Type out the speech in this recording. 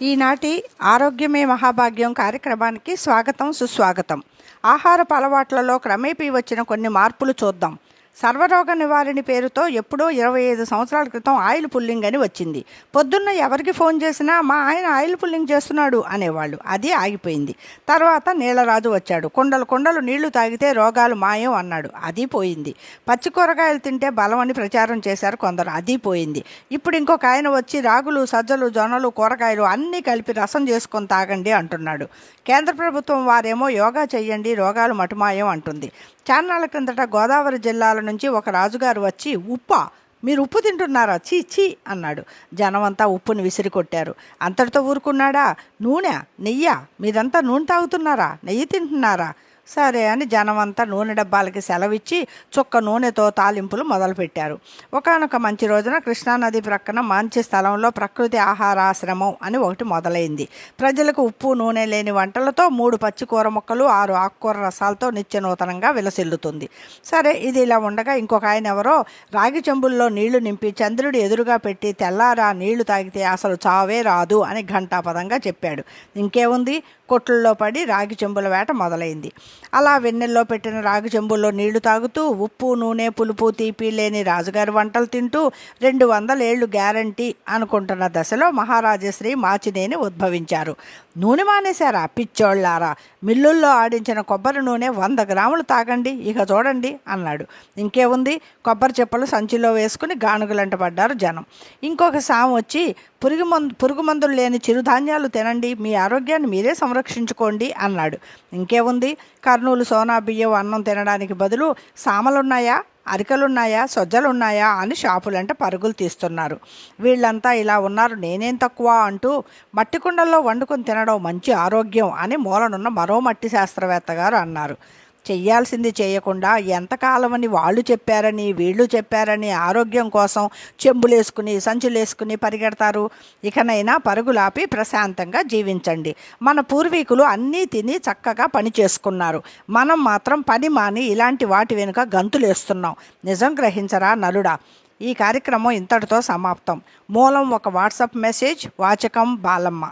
ఈనాటి ఆరోగ్యమే మహాభాగ్యం కార్యక్రమానికి స్వాగతం సుస్వాగతం. ఆహారపు అలవాట్లలో క్రమేపీ వచ్చిన కొన్ని మార్పులు చూద్దాం. సర్వరోగ నివారణి పేరుతో ఎప్పుడో 25 సంవత్సరాల క్రితం ఆయిల్ పుల్లింగ్ అని వచ్చింది. పొద్దున్న ఎవరికి ఫోన్ చేసినా మా ఆయన ఆయిల్ పుల్లింగ్ చేస్తున్నాడు అనేవాళ్ళు. అది ఆగిపోయింది. తర్వాత నీళ్లరాజు వచ్చాడు. కుండలు కుండలు నీళ్లు తాగితే రోగాలు మాయం అన్నాడు. అది పోయింది. పచ్చి కూరగాయలు తింటే బలం అని ప్రచారం చేశారు కొందరు. అది పోయింది. ఇప్పుడు ఇంకొక ఆయన వచ్చి రాగులు, సజ్జలు, జొన్నలు, కూరగాయలు అన్నీ కలిపి రసం చేసుకొని తాగండి అంటున్నాడు. కేంద్ర ప్రభుత్వం వారేమో యోగా చెయ్యండి, రోగాలు మటుమాయం అంటుంది. చాన్నాళ్ల క్రిందట గోదావరి జిల్లాల నుంచి ఒక రాజుగారు వచ్చి ఉప్పా, మీరు ఉప్పు తింటున్నారా, చీ చీ అన్నాడు. జనమంతా ఉప్పుని విసిరి కొట్టారు. అంతటితో ఊరుకున్నాడా? నూనె, నెయ్య, మీరంతా నూనె తాగుతున్నారా, నెయ్యి తింటున్నారా? సరే అని జనమంతా నూనె డబ్బాలకి సెలవిచ్చి చుక్క నూనెతో తాలింపులు మొదలుపెట్టారు. ఒకానొక మంచి రోజున కృష్ణానది ప్రక్కన మంచి స్థలంలో ప్రకృతి ఆహారాశ్రమం అని ఒకటి మొదలైంది. ప్రజలకు ఉప్పు నూనె లేని వంటలతో 3 పచ్చి కూర ముక్కలు 6 ఆకుకూర రసాలతో నిత్యనూతనంగా విలసిల్లుతుంది. సరే, ఇది ఇలా ఉండగా ఇంకొక ఆయన ఎవరో రాగి చెంబుల్లో నీళ్లు నింపి చంద్రుడి ఎదురుగా పెట్టి తెల్లారా నీళ్లు తాగితే అసలు చావే రాదు అని ఘంటాపదంగా చెప్పాడు. ఇంకేముంది, కొట్లలో పడి రాగి చెంబుల వేట మొదలైంది. అలా వెన్నెల్లో పెట్టిన రాగి చెంబుల్లో నీళ్లు తాగుతూ ఉప్పు నూనె పులుపు తీపి లేని రాజుగారి వంటలు తింటూ 200 ఏళ్లు గ్యారంటీ అనుకుంటున్న దశలో మహారాజశ్రీ మాచినేని ఉద్భవించారు. నూనె మానేశారా పిచ్చోళ్లారా, మిల్లుల్లో ఆడించిన కొబ్బరి నూనె 100 గ్రాములు తాగండి, ఇక చూడండి అన్నాడు. ఇంకేముంది, కొబ్బరి చెప్పులు సంచిలో వేసుకుని గానుగులంట పడ్డారు జనం. ఇంకొక సాము వచ్చి పురుగు మందులు లేని చిరుధాన్యాలు తినండి, మీ ఆరోగ్యాన్ని మీరే సంరక్షించుకోండి అన్నాడు. ఇంకేముంది, కర్నూలు సోనా బియ్యం అన్నం తినడానికి బదులు సామలున్నాయా, అరికలున్నాయా, సొజ్జలున్నాయా అని షాపులంట పరుగులు తీస్తున్నారు. వీళ్ళంతా ఇలా ఉన్నారు, నేనేం తక్కువ అంటూ మట్టి కుండల్లో వండుకొని తినడం మంచి ఆరోగ్యం అని మూలనున్న మరో మట్టి శాస్త్రవేత్త గారు అన్నారు. చెయ్యాల్సింది చేయకుండా ఎంతకాలమని వాళ్ళు చెప్పారని వీళ్ళు చెప్పారని ఆరోగ్యం కోసం చెంబులేసుకుని సంచులేసుకుని పరిగెడతారు. ఇకనైనా పరుగులాపి ప్రశాంతంగా జీవించండి. మన పూర్వీకులు అన్నీ తిని చక్కగా పని చేసుకున్నారు. మనం మాత్రం పని మాని ఇలాంటి వాటి వెనుక గంతులేస్తున్నాం. నిజం గ్రహించరా నలుడా. ఈ కార్యక్రమం ఇంతటితో సమాప్తం. మూలం ఒక వాట్సాప్ మెసేజ్. వాచకం బాలమ్మ.